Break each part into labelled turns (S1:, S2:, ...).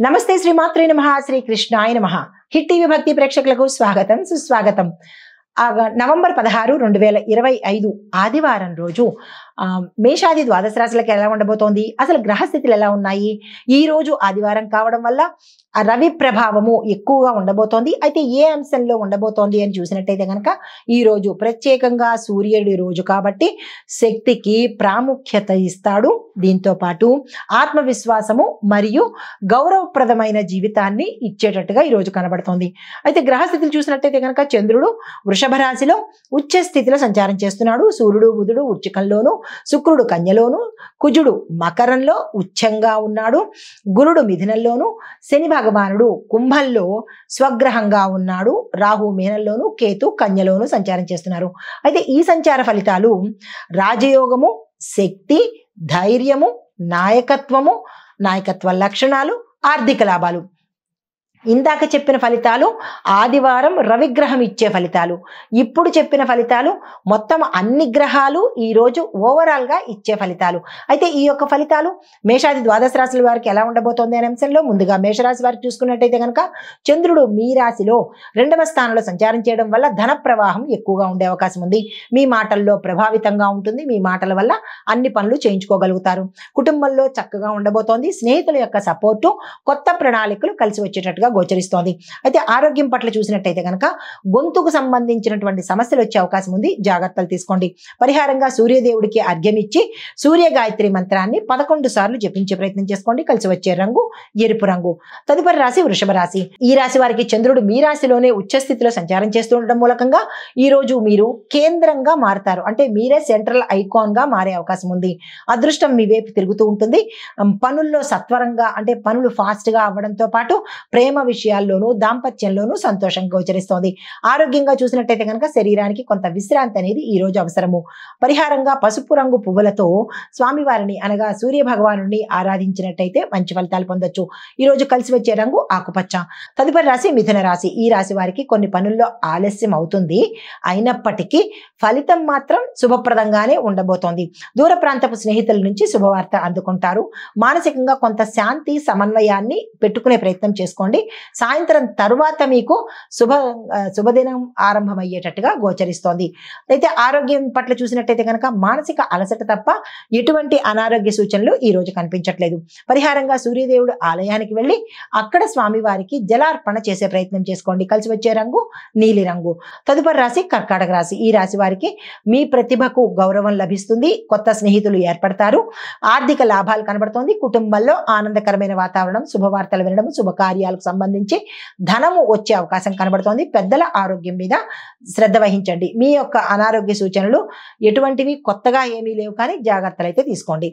S1: నమస్తే శ్రీమాత్రే నమః శ్రీ కృష్ణాయ నమః హిట్ టీవీ భక్తి ప్రేక్షకులకు స్వాగతం సుస్వాగతం. నవంబర్ 16, 2025 ఆదివారం రోజు మేషాది ద్వాదశ రాశులకు ఎలా ఉండబోతోంది, అసలు గ్రహస్థితులు ఎలా ఉన్నాయి, ఈ రోజు ఆదివారం కావడం వల్ల రవి ప్రభావము ఎక్కువగా ఉండబోతోంది. అయితే ఏ అంశంలో ఉండబోతోంది అని చూసినట్టయితే కనుక ఈ రోజు ప్రత్యేకంగా సూర్యుడి రోజు కాబట్టి శక్తికి ప్రాముఖ్యత ఇస్తాడు. దీంతో పాటు ఆత్మవిశ్వాసము మరియు గౌరవప్రదమైన జీవితాన్ని ఇచ్చేటట్టుగా ఈ రోజు కనబడుతోంది. అయితే గ్రహస్థితులు చూసినట్టయితే కనుక చంద్రుడు వృషభ రాశిలో ఉచ్చ స్థితిలో సంచారం చేస్తున్నాడు. సూర్యుడు బుధుడు వృశ్చికంలోను, శుక్రుడు కన్యలోను, కుజుడు మకరంలో ఉచ్చంగా ఉన్నాడు. గురుడు మిథునంలోను, శని భగవానుడు కుంభంలో స్వగ్రహంగా ఉన్నాడు. రాహు మీనంలోను, కేతు కన్యలోను సంచారం చేస్తున్నారు. అయితే ఈ సంచార ఫలితాలు రాజయోగము, శక్తి, ధైర్యము, నాయకత్వ లక్షణాలు, ఆర్థిక లాభాలు. ఇందాక చెప్పిన ఫలితాలు ఆదివారం రవిగ్రహం ఇచ్చే ఫలితాలు. ఇప్పుడు చెప్పిన ఫలితాలు మొత్తం అన్ని గ్రహాలు ఈరోజు ఓవరాల్గా ఇచ్చే ఫలితాలు. అయితే ఈ యొక్క ఫలితాలు మేషాది ద్వాదశ రాశుల వారికి ఎలా ఉండబోతోంది అనే అంశంలో ముందుగా మేషరాశి వారికి చూసుకున్నట్టయితే కనుక చంద్రుడు మీ రాశిలో 2వ స్థానంలో సంచారం చేయడం వల్ల ధన ప్రవాహం ఎక్కువగా ఉండే అవకాశం ఉంది. మీ మాటల్లో ప్రభావితంగా ఉంటుంది. మీ మాటల వల్ల అన్ని పనులు చేయించుకోగలుగుతారు. కుటుంబంలో చక్కగా ఉండబోతోంది. స్నేహితుల యొక్క సపోర్టు, కొత్త ప్రణాళికలు కలిసి వచ్చేటట్టుగా గోచరిస్తోంది. అయితే ఆరోగ్యం పట్ల చూసినట్టయితే కనుక గొంతుకు సంబంధించినటువంటి సమస్యలు వచ్చే అవకాశం ఉంది. జాగ్రత్తలు తీసుకోండి. పరిహారంగా సూర్యదేవుడికి అర్ఘ్యం ఇచ్చి సూర్య గాయత్రి మంత్రాన్ని 11 సార్లు జపించే ప్రయత్నం చేసుకోండి. కలిసి వచ్చే రంగు ఎరుపు రంగు. తదుపరి రాశి వృషభ రాశి. ఈ రాశి వారికి చంద్రుడు మీ రాశిలోనే ఉచ్చ స్థితిలో సంచారం చేస్తూ ఉండడం మూలకంగా ఈ రోజు మీరు కేంద్రంగా మారుతారు. అంటే మీరే సెంట్రల్ ఐకాన్ గా మారే అవకాశం ఉంది. అదృష్టం మీ వైపు తిరుగుతూ ఉంటుంది. పనుల్లో సత్వరంగా అంటే పనులు ఫాస్ట్ గా అవ్వడంతో పాటు ప్రేమ విషయాల్లోనూ దాంపత్యంలోనూ సంతోషంగా గోచరిస్తోంది. ఆరోగ్యంగా చూసినట్టయితే కనుక శరీరానికి కొంత విశ్రాంతి అనేది ఈ రోజు అవసరము. పరిహారంగా పసుపు రంగు పువ్వులతో స్వామివారిని అనగా సూర్య భగవానుడిని ఆరాధించినట్టయితే మంచి ఫలితాలు పొందొచ్చు. ఈ రోజు కలిసి వచ్చే రంగు ఆకుపచ్చ. తదుపరి రాశి మిథున రాశి. ఈ రాశి వారికి కొన్ని పనుల్లో ఆలస్యం అవుతుంది. అయినప్పటికీ ఫలితం మాత్రం శుభప్రదంగానే ఉండబోతోంది. దూర ప్రాంతపు స్నేహితుల నుంచి శుభవార్త అందుకుంటారు. మానసికంగా కొంత శాంతి సమన్వయాన్ని పెట్టుకునే ప్రయత్నం చేసుకోండి. సాయంత్రం తరువాత మీకు శుభదినం ఆరంభమయ్యేటట్టుగా గోచరిస్తోంది. అయితే ఆరోగ్యం పట్ల చూసినట్టయితే కనుక మానసిక అలసట తప్ప ఎటువంటి అనారోగ్య సూచనలు ఈ రోజు కనిపించట్లేదు. పరిహారంగా సూర్యదేవుడు ఆలయానికి వెళ్ళి అక్కడ స్వామివారికి జలార్పణ చేసే ప్రయత్నం చేసుకోండి. కలిసి వచ్చే రంగు నీలి రంగు. తదుపరి రాశి కర్కాటక రాశి. ఈ రాశి వారికి మీ ప్రతిభకు గౌరవం లభిస్తుంది. కొత్త స్నేహితులు ఏర్పడతారు. ఆర్థిక లాభాలు కనబడుతోంది. కుటుంబంలో ఆనందకరమైన వాతావరణం, శుభవార్తలు వినడం, శుభకార్యాలకు సంబంధించి ధనము వచ్చే అవకాశం కనబడుతోంది. పెద్దల ఆరోగ్యం మీద శ్రద్ధ వహించండి. మీ యొక్క అనారోగ్య సూచనలు ఎటువంటివి కొత్తగా ఏమీ లేవు, కానీ జాగ్రత్తలు అయితే తీసుకోండి.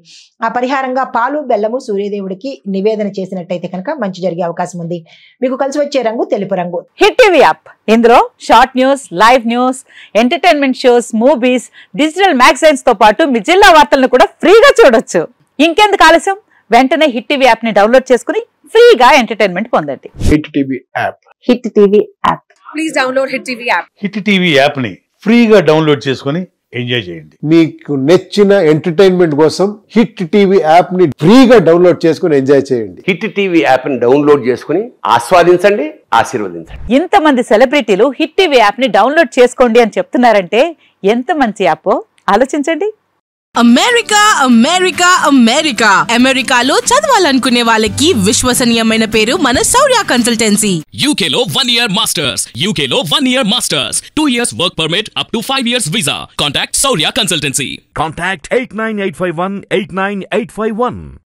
S1: ఆ పరిహారంగా పాలు బెల్లము సూర్యదేవుడికి నివేదన చేసినట్టయితే కనుక మంచి జరిగే అవకాశం ఉంది. మీకు కలిసి వచ్చే రంగు తెలుపు రంగు.
S2: హిట్ టీవీ యాప్, ఇందులో short news, live news, entertainment shows, movies, digital magazines తో పాటు మీ జిల్లా వార్తలను కూడా ఫ్రీగా చూడొచ్చు. ఇంకెందుకు ఆలస్యం, వెంటనే హిట్ టీవీ యాప్ ని డౌన్లోడ్ చేసుకుని ఫ్రీగా ఎంటర్టైన్మెంట్ పొందండి.
S3: Hit TV app.
S2: Hit TV app.
S4: Please download hit TV app.
S5: Hit TV app ని ఫ్రీగా డౌన్లోడ్ చేసుకుని ఎంజాయ్ చేయండి.
S3: మీకు నచ్చిన ఎంటర్టైన్మెంట్ కోసం హిట్ టీవీ యాప్ ని ఫ్రీగా డౌన్లోడ్ చేసుకుని ఎంజాయ్ చేయండి.
S6: హిట్ టీవీ యాప్ ని డౌన్లోడ్ చేసుకుని ఆస్వాదించండి, ఆశీర్వదించండి.
S2: ఇంతమంది సెలబ్రిటీలు హిట్ టీవీ యాప్ ని డౌన్లోడ్ చేసుకోండి అని చెప్తున్నారంటే ఎంత మంచి యాప్ ఆలోచించండి.
S4: అమెరికా అమెరికాలో చదవాలనుకునే వాళ్ళకి విశ్వసనీయమైన పేరు మన శౌర్య కన్సల్టెన్సీ.
S7: UK లో 1 year masters. 2 years work permit up to 5 years visa. Contact Saurya Consultancy.
S8: Contact 89851 89851.